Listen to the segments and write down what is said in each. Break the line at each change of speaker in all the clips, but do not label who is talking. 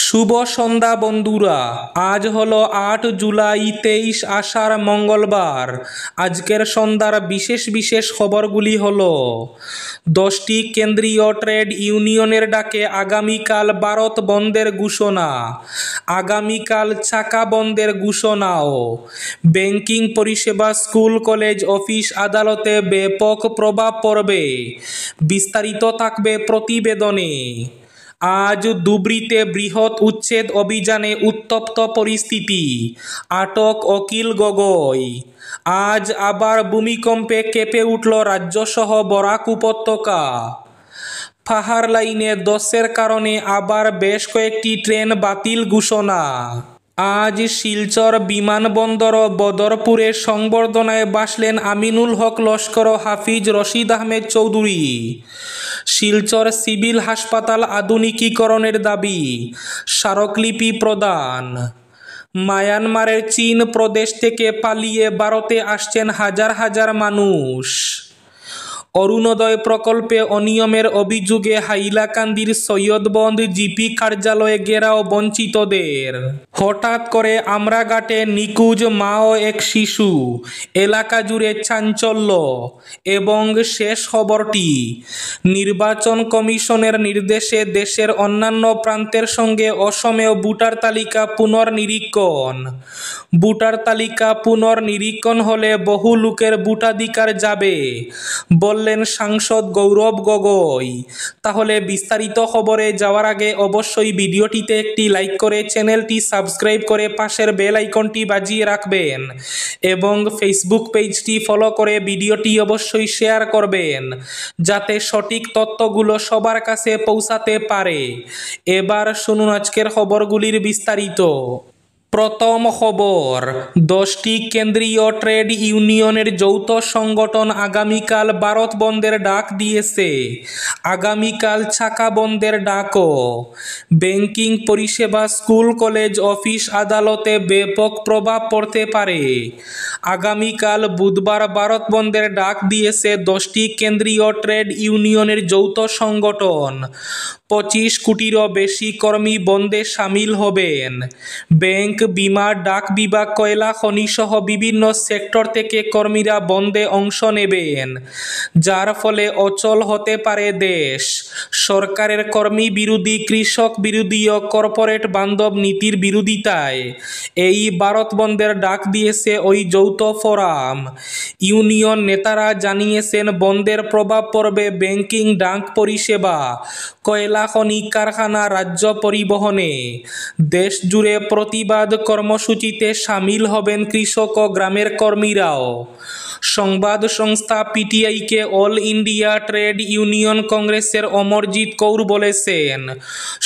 শুভ সন্ধ্যা বন্ধুরা। আজ হলো ৮ জুলাই, ২৩ আষাঢ়, মঙ্গলবার। আজকের সন্ধ্যার বিশেষ বিশেষ খবরগুলি হলো: 10টি কেন্দ্রীয় ট্রেড ইউনিয়নের ডাকে আগামীকাল ভারত বন্ধের ঘোষণা। আগামীকাল চাকা বন্ধের ঘোষণাও। ব্যাংকিং পরিষেবা, স্কুল, কলেজ, অফিস, আদালতে ব্যাপক প্রভাব পড়বে। বিস্তারিত থাকবে প্রতিবেদনে। আজ ধুবড়ীতে বৃহৎ উচ্ছেদ অভিযানে উত্তপ্ত পরিস্থিতি, আটক অখিল গগৈ। আজ আবার ভূমিকম্পে কেঁপে উঠল রাজ্যসহ বরাক উপত্যকা। পাহাড় লাইনে ধসের কারণে আবার বেশ কয়েকটি ট্রেন বাতিল ঘোষণা। আজ শিলচর বিমানবন্দর ও বদরপুরে সংবর্ধনায় ভাসলেন আমিনুল হক লস্কর ও হাফিজ রশিদ আহমেদ চৌধুরী। শিলচর সিভিল হাসপাতাল আধুনিকীকরণের দাবি, স্মারকলিপি প্রদান। মায়ানমারের চিন প্রদেশ থেকে পালিয়ে ভারতে আসছেন হাজার হাজার মানুষ। অরুণোদয় প্রকল্পে অনিয়মের অভিযোগে হাইলাকান্দির সৈয়দবন্দ জিপি কার্যালয়ে ঘেরাও বঞ্চিতদের। হঠাৎ করে আমরাঘাটে নিখোঁজ মা ও এক শিশু, এলাকা জুড়ে চাঞ্চল্য। এবং শেষ খবরটি, নির্বাচন কমিশনের নির্দেশে দেশের অন্যান্য প্রান্তের সঙ্গে অসমেও ভোটার তালিকা পুনর্নিরীক্ষণ। ভোটার তালিকা পুনর্নিরীক্ষণ হলে বহু লোকের ভোটাধিকার যাবে বললেন সাংসদ গৌরব গগৈ। তাহলে বিস্তারিত খবরে যাওয়ার আগে অবশ্যই ভিডিওটিতে একটি লাইক করে চ্যানেলটি সাবস্ক্রাইব করে পাশের বেল আইকনটি বাজিয়ে রাখবেন এবং ফেসবুক পেজটি ফলো করে ভিডিওটি অবশ্যই শেয়ার করবেন যাতে সঠিক তথ্যগুলো সবার কাছে পৌঁছাতে পারে। এবার শুনুন আজকের খবরগুলির বিস্তারিত। প্রথম খবর, 10টি কেন্দ্রীয় ট্রেড ইউনিয়নের যৌথ সংগঠন আগামীকাল ভারত বন্ধের ডাক দিয়েছে। আগামীকাল চাকা বন্ধের ডাকও। ব্যাংকিং পরিষেবা, স্কুল, কলেজ, অফিস, আদালতে ব্যাপক প্রভাব পড়তে পারে। আগামীকাল বুধবার ভারত বন্ধের ডাক দিয়েছে 10টি কেন্দ্রীয় ট্রেড ইউনিয়নের যৌথ সংগঠন। 25 কোটিরও বেশি কর্মী বন্ধে সামিল হবেন। ব্যাংক, বিমা, ডাক বিভাগ, কয়লা খনি সহ বিভিন্ন সেক্টর থেকে কর্মীরা বন্ধে অংশ নেবেন, যার ফলে অচল হতে পারে দেশ। সরকারের কর্মী বিরোধী, কৃষক বিরোধী ও কর্পোরেট বান্ধব নীতির বিরোধিতায় এই ভারত বন্ধের ডাক দিয়েছে ওই যৌথ ফোরাম। ইউনিয়ন নেতারা জানিয়েছেন, বন্ধের প্রভাব পড়বে ব্যাংকিং, ডাক পরিষেবা, কয়লা খনি, কারখানা, রাজ্য পরিবহনে। দেশ জুড়ে প্রতিবাদ কর্মসূচিতে সামিল হবেন কৃষক ও গ্রামের কর্মীরাও। সংবাদ সংস্থা পিটিআইকে অল ইন্ডিয়া ট্রেড ইউনিয়ন কংগ্রেসের অমরজিৎ কৌর বলেছেন,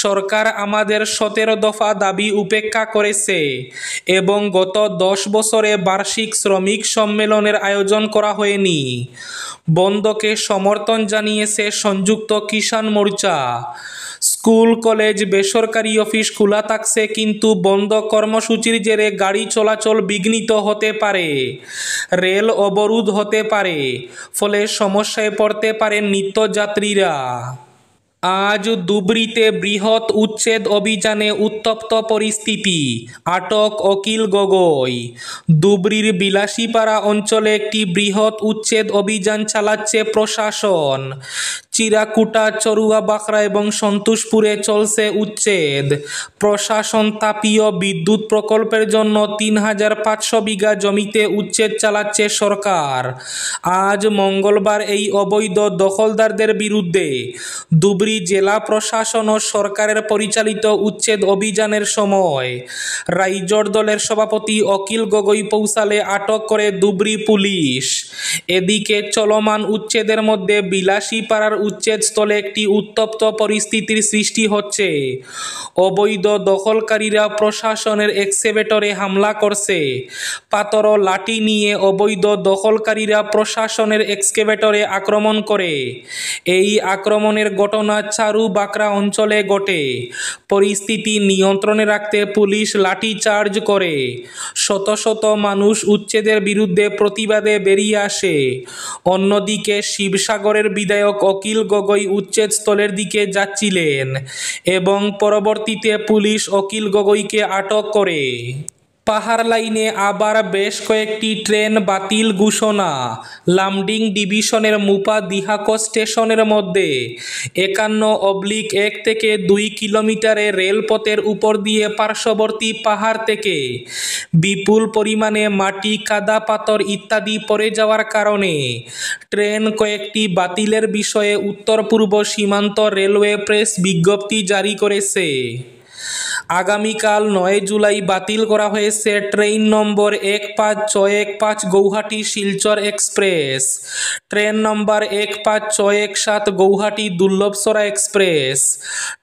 সরকার আমাদের 17 দফা দাবি উপেক্ষা করেছে এবং গত 10 বছরে বার্ষিক শ্রমিক সম্মেলনের আয়োজন করা হয়নি। বন্ধকে সমর্থন জানিয়েছে সংযুক্ত কিষাণ মোর্চা। স্কুল, কলেজ, বেসরকারি অফিস খোলা থাকছে, কিন্তু বন্ধ কর্মসূচির জেরে গাড়ি চলাচল বিঘ্নিত হতে পারে, রেল অবরোধ হতে পারে, ফলে সমস্যায় পড়তে পারেন নিত্যযাত্রীরা। আজ ধুবড়ীতে বৃহৎ উচ্ছেদ অভিযানে উত্তপ্ত পরিস্থিতি, আটক অখিল গগৈ। ধুবড়ীর বিলাসীপাড়া অঞ্চলে একটি বৃহৎ উচ্ছেদ অভিযান চালাচ্ছে প্রশাসন। চিরাকুটা, চরুয়াবাখরা এবং সন্তোষপুরে চলছে উচ্ছেদ। প্রশাসন তাপীয় বিদ্যুৎ প্রকল্পের জন্য 3500 বিঘা জমিতে উচ্ছেদ চালাচ্ছে সরকার। আজ মঙ্গলবার এই অবৈধ দখলদারদের বিরুদ্ধে ধুবড়ী জেলা প্রশাসন ও সরকারের পরিচালিত উচ্ছেদ অভিযানের সময় রাইজোড় দলের সভাপতি অখিল গগৈ পৌঁছালে আটক করে ধুবড়ী পুলিশ। এদিকে চলমান উচ্ছেদের মধ্যে বিলাসীপাড়ার উচ্ছেদস্থলে একটি উত্তপ্ত পরিস্থিতির সৃষ্টি হচ্ছে। অবৈধ দখলকারীরা প্রশাসনের এক্সকেভেটরে হামলা করছে। পাথর ও লাঠি নিয়ে অবৈধ দখলকারীরা প্রশাসনের এক্সকেভেটরে আক্রমণ করে। এই আক্রমণের ঘটনা চারুবাকরা অঞ্চলে ঘটে। পরিস্থিতি নিয়ন্ত্রণে রাখতে পুলিশ লাঠিচার্জ করে। শত শত মানুষ উচ্ছেদের বিরুদ্ধে প্রতিবাদে বেরিয়ে আসে। অন্যদিকে শিবসাগরের বিধায়ক অখিল অখিল গগৈ উচ্ছেদস্থলের দিকে যাচ্ছিলেন এবং পরবর্তীতে পুলিশ অখিল গগৈকে আটক করে। পাহাড় লাইনে আবার বেশ কয়েকটি ট্রেন বাতিল ঘোষণা। লামডিং ডিভিশনের মুপা দিহাকো স্টেশনের মধ্যে 51/1 থেকে 2 কিলোমিটারে রেলপথের উপর দিয়ে পার্শ্ববর্তী পাহাড় থেকে বিপুল পরিমাণে মাটি, কাদা, পাথর ইত্যাদি পড়ে যাওয়ার কারণে ট্রেন কয়েকটি বাতিলের বিষয়ে উত্তর পূর্ব সীমান্ত রেলওয়ে প্রেস বিজ্ঞপ্তি জারি করেছে। আগামীকাল 9 জুলাই বাতিল করা হয়েছে train number 15615 Guwahati Silchar express, train number 15617 Guwahati Dullabcherra express,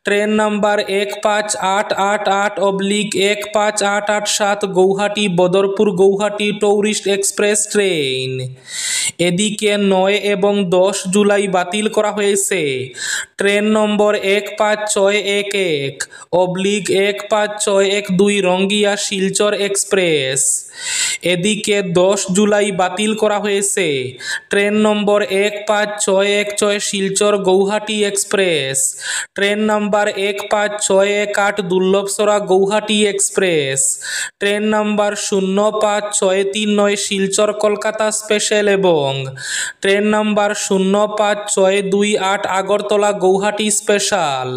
train number 15888/15887 Guwahati Badarpur Guwahati tourist express train. এদিকে 9 এবং 10 জুলাই বাতিল করা হয়েছে train number 15611/15612 Rangiya Silchar express. এদিকে 10 জুলাই বাতিল করা হয়েছে train number 15616 Silchar Guwahati express, train number 15618 Dullabcherra Guwahati express, train number 05639 Silchar Kolkata special এবং train number 05628 Agartala Guwahati special.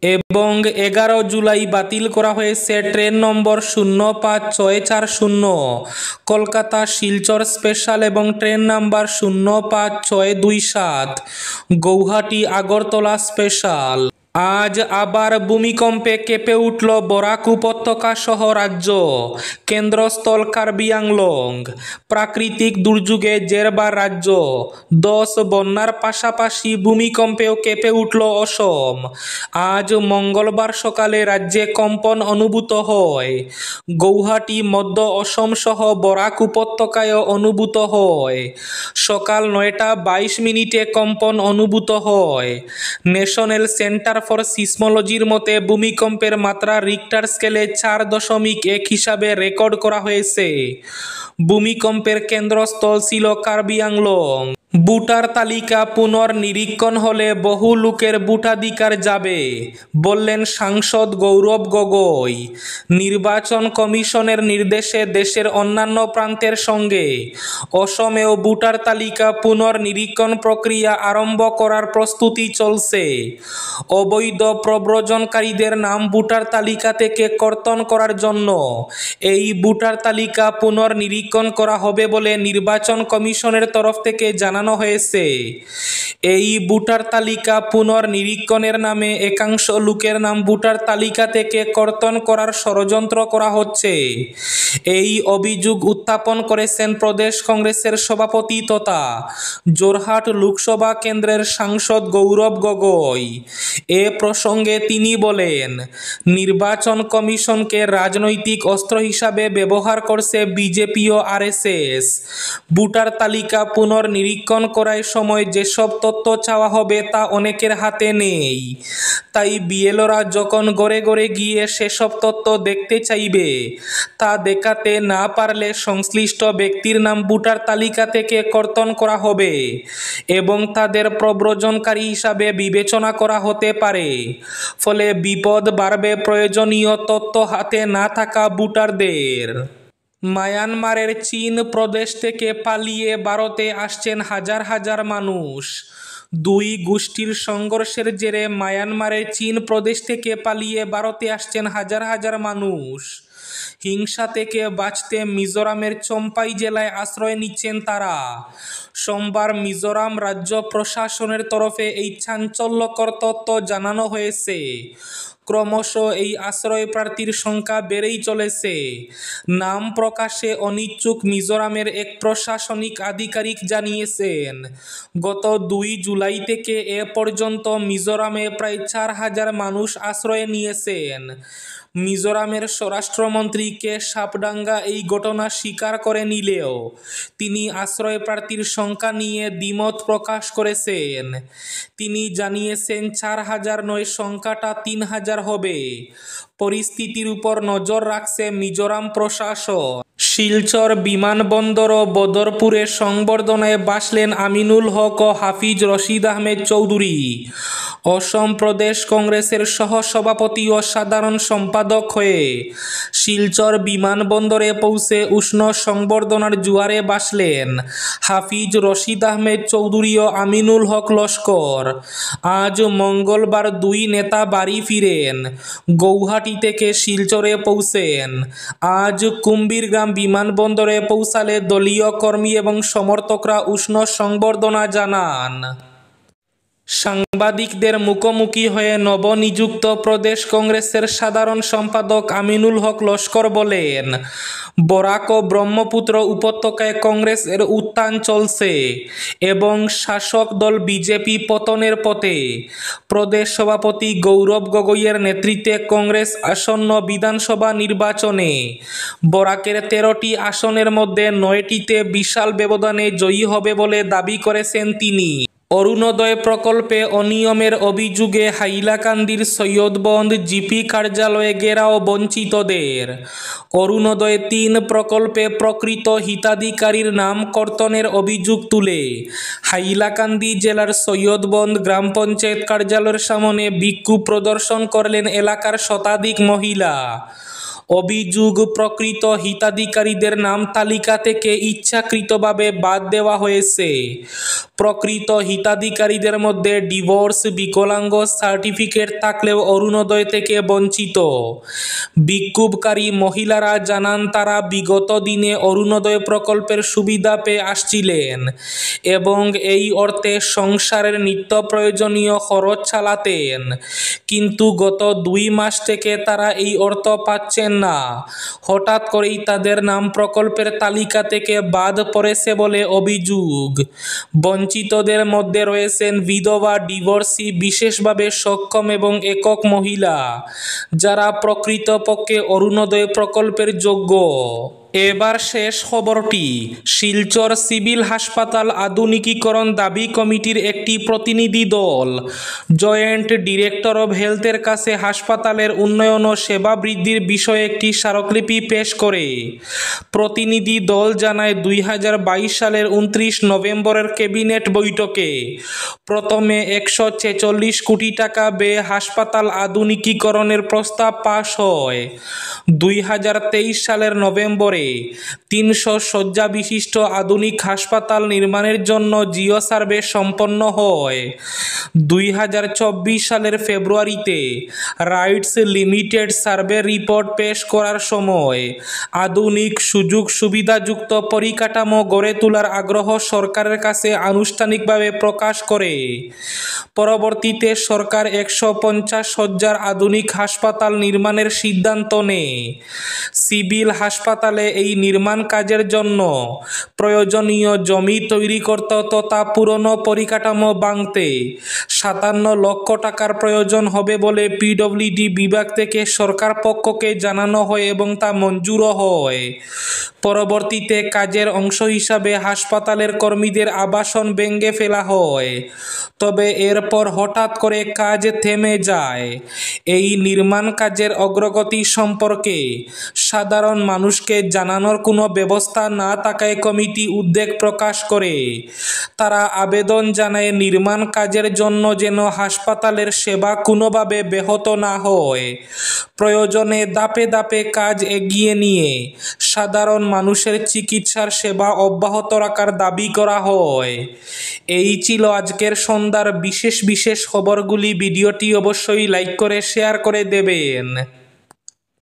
এবং 11 জুলাই বাতিল করা হয়েছে train number 05640 Kolkata Silchar special এবং train number 05627 Guwahati Agartala special. আজ আবার ভূমিকম্পে কেঁপে উঠল বরাক উপত্যকা সহ রাজ্য। কেন্দ্রস্থল কার্বি আংলং। প্রাকৃতিক দুর্যোগে জেরবার রাজ্য। 10 বন্যার পাশাপাশি ভূমিকম্পেও কেঁপে উঠল অসম। আজ মঙ্গলবার সকালে রাজ্যে কম্পন অনুভূত হয়। গৌহাটি, মধ্য অসম সহ বরাক উপত্যকায়ও অনুভূত হয়। সকাল 9টা 22 কম্পন অনুভূত হয়। ন্যাশনাল সেন্টার ফর সিসমোলজির মতে ভূমিকম্পের মাত্রা রিক্টার স্কেলে 4.1 হিসাবে রেকর্ড করা হয়েছে। ভূমিকম্পের কেন্দ্রস্থল ছিল কার্বি আংলং। ভোটার তালিকা পুনর্নিরীক্ষণ হলে বহু লোকের ভোটাধিকার যাবে, বললেন সাংসদ গৌরব গগৈ। নির্বাচন কমিশনের নির্দেশে দেশের অন্যান্য প্রান্তের সঙ্গে অসমেও ভোটার তালিকা পুনর্নিরীক্ষণ প্রক্রিয়া আরম্ভ করার প্রস্তুতি চলছে। অবৈধ প্রব্রজনকারীদের নাম ভোটার তালিকা থেকে কর্তন করার জন্য এই ভোটার তালিকা পুনর্নিরীক্ষণ করা হবে বলে নির্বাচন কমিশনের তরফ থেকে জানানো হয়েছে। এই ভোটার তালিকা পুনর্নিরীক্ষণের নামে একাংশ লোকের নাম ভোটার তালিকা থেকে কর্তন করার ষড়যন্ত্র করা হচ্ছে। এই অভিযোগ উত্থাপন করেছেন প্রদেশ কংগ্রেসের সভাপতি তথা যোরহাট লোকসভা কেন্দ্রের সাংসদ গৌরব গগৈ। এ প্রসঙ্গে তিনি বলেন, নির্বাচন কমিশনকে রাজনৈতিক অস্ত্র হিসাবে ব্যবহার করছে বিজেপি ও আরএসএস। ভোটার তালিকা পুনর্নিরীক্ষণ করার সময় যেসব তথ্য চাওয়া হবে তা অনেকের হাতে নেই। তাই বিএলওরা যখন ঘরে ঘরে গিয়ে সেসব তথ্য দেখতে চাইবে, তা দেখাতে না পারলে সংশ্লিষ্ট ব্যক্তির নাম ভোটার তালিকা থেকে কর্তন করা হবে এবং তাদের প্রব্রজনকারী হিসাবে বিবেচনা করা হতে পারে। ফলে বিপদ বাড়বে প্রয়োজনীয় তথ্য হাতে না থাকা ভোটারদের। মায়ানমারের চিন প্রদেশ থেকে পালিয়ে ভারতে আসছেন হাজার হাজার মানুষ। দুই গোষ্ঠীর সংঘর্ষের জেরে মায়ানমারের চিন প্রদেশ থেকে পালিয়ে ভারতে আসছেন হাজার হাজার মানুষ। হিংসা থেকে বাঁচতে মিজোরামের চম্পাই জেলায় আশ্রয় নিচ্ছেন তারা। সোমবার মিজোরাম রাজ্য প্রশাসনের তরফে এই চাঞ্চল্যকর তথ্য জানানো হয়েছে। ক্রমশ এই আশ্রয় প্রার্থীর সংখ্যা বেড়েই চলেছে। নাম প্রকাশে অনিচ্ছুক মিজোরামের এক প্রশাসনিক আধিকারিক জানিয়েছেন, গত 2 জুলাই থেকে এ পর্যন্ত মিজোরামে প্রায় 4000 মানুষ আশ্রয় নিয়েছেন। মিজোরামের স্বরাষ্ট্রমন্ত্রী কে সাপডাঙ্গা এই ঘটনা স্বীকার করে নিলেও তিনি আশ্রয় প্রার্থীর সংখ্যা নিয়ে দ্বিমত প্রকাশ করেছেন। তিনি জানিয়েছেন 4000 নয়, সংখ্যাটা 3000 হবে। পরিস্থিতির উপর নজর রাখছে মিজোরাম প্রশাসন। শিলচর বিমানবন্দর ও বদরপুরে সংবর্ধনায় বাসলেন আমিনুল হক ও হাফিজ রশিদ আহমেদ চৌধুরী। অসম প্রদেশ কংগ্রেসের সহসভাপতি ও সাধারণ সম্পাদক হয়ে শিলচর বিমানবন্দরে পৌঁছে উষ্ণ সংবর্ধনার জোয়ারে বাসলেন হাফিজ রশিদ আহমেদ চৌধুরী ও আমিনুল হক লস্কর। আজ মঙ্গলবার দুই নেতা বাড়ি ফিরেন। গৌহাটি থেকে শিলচরে পৌঁছেন। আজ কুম্ভীরগ্রাম বিমানবন্দরে পৌঁছালে দলীয় কর্মী এবং সমর্থকরা উষ্ণ সংবর্ধনা জানান। সাংবাদিকদের মুখোমুখি হয়ে নবনিযুক্ত প্রদেশ কংগ্রেসের সাধারণ সম্পাদক আমিনুল হক লস্কর বলেন, বরাক ও ব্রহ্মপুত্র উপত্যকায় কংগ্রেসের উত্থান চলছে এবং শাসক দল বিজেপি পতনের পথে। প্রদেশ সভাপতি গৌরব গগৈয়ের নেতৃত্বে কংগ্রেস আসন্ন বিধানসভা নির্বাচনে বরাকের 13টি আসনের মধ্যে 9টিতে বিশাল ব্যবধানে জয়ী হবে বলে দাবি করেছেন তিনি। অরুণোদয় প্রকল্পে অনিয়মের অভিযোগে হাইলাকান্দির সৈয়দবন্দ জিপি কার্যালয়ে ঘেরাও বঞ্চিতদের। অরুণোদয় 3 প্রকল্পে প্রকৃত হিতাধিকারীর নাম কর্তনের অভিযোগ তুলে হাইলাকান্দি জেলার সৈয়দবন্দ গ্রাম পঞ্চায়েত কার্যালয়ের সামনে বিক্ষোভ প্রদর্শন করলেন এলাকার শতাধিক মহিলা। অভিযোগ, প্রকৃত হিতাধিকারীদের নাম তালিকা থেকে ইচ্ছাকৃতভাবে বাদ দেওয়া হয়েছে। প্রকৃত হিতাধিকারীদের মধ্যে ডিভোর্স, বিকলাঙ্গ সার্টিফিকেট থাকলেও অরুণোদয় থেকে বঞ্চিত। বিক্ষোভকারী মহিলারা জানান, তারা বিগত দিনে অরুণোদয় প্রকল্পের সুবিধা পেয়ে আসছিলেন এবং এই অর্থে সংসারের নিত্য প্রয়োজনীয় খরচ চালাতেন, কিন্তু গত 2 মাস থেকে তারা এই অর্থ পাচ্ছেন না। হঠাৎ করেই তাদের নাম প্রকল্পের তালিকা থেকে বাদ পড়েছে বলে অভিযোগ। বঞ্চিতদের মধ্যে রয়েছেন বিধবা, ডিভোর্সি, বিশেষভাবে সক্ষম এবং একক মহিলা, যারা প্রকৃতপক্ষে অরুণোদয় প্রকল্পের যোগ্য। এবার শেষ খবরটি। শিলচর সিভিল হাসপাতাল আধুনিকীকরণ দাবি কমিটির একটি প্রতিনিধি দল জয়েন্ট ডিরেক্টর অব হেলথের কাছে হাসপাতালের উন্নয়ন ও সেবা বৃদ্ধির বিষয়ে একটি স্মারকলিপি পেশ করে। প্রতিনিধি দল জানায়, 2022 সালের 29 নভেম্বরের ক্যাবিনেট বৈঠকে প্রথমে 146 কোটি টাকা ব্যয়ে হাসপাতাল আধুনিকীকরণের প্রস্তাব পাশ হয়। 2023 সালের নভেম্বরে 300 শয্যা বিশিষ্ট আধুনিক হাসপাতাল নির্মাণের জন্য জিও সার্ভে সম্পন্ন হয়। 2024 সালের ফেব্রুয়ারিতে রাইটস লিমিটেড সার্ভে রিপোর্ট পেশ করার সময় আধুনিক সুযোগ সুবিধাযুক্ত পরিকাঠামো গড়ে তোলার আগ্রহ সরকারের কাছে আনুষ্ঠানিকভাবে প্রকাশ করে। পরবর্তীতে সরকার 150 শয্যার আধুনিক হাসপাতাল নির্মাণের সিদ্ধান্ত নেয়। সিভিল হাসপাতালে এই নির্মাণ কাজের জন্য প্রয়োজনীয় জমি তৈরি করতে তথা পুরনো পরিকাঠামো ভাঙতে 57 লক্ষ টাকার প্রয়োজন হবে বলে পিডব্লিউডি বিভাগ থেকে সরকার পক্ষকে জানানো হয় এবং তা মঞ্জুরও হয়। পরবর্তীতে কাজের অংশ হিসাবে হাসপাতালের কর্মীদের আবাসন ভেঙে ফেলা হয়, তবে এরপর হঠাৎ করে কাজ থেমে যায়। এই নির্মাণ কাজের অগ্রগতি সম্পর্কে সাধারণ মানুষকে জানানোর কোনো ব্যবস্থা না থাকায় কমিটি উদ্বেগ প্রকাশ করে। তারা আবেদন জানায়, নির্মাণ কাজের জন্য যেন হাসপাতালের সেবা কোনোভাবে ব্যাহত না হয়। প্রয়োজনে ধাপে ধাপে কাজ এগিয়ে নিয়ে সাধারণ মানুষের চিকিৎসার সেবা অব্যাহত রাখার দাবি করা হয়। এই ছিল আজকের সন্ধ্যার বিশেষ খবরগুলি। ভিডিওটি অবশ্যই লাইক করে শেয়ার করে দেবেন।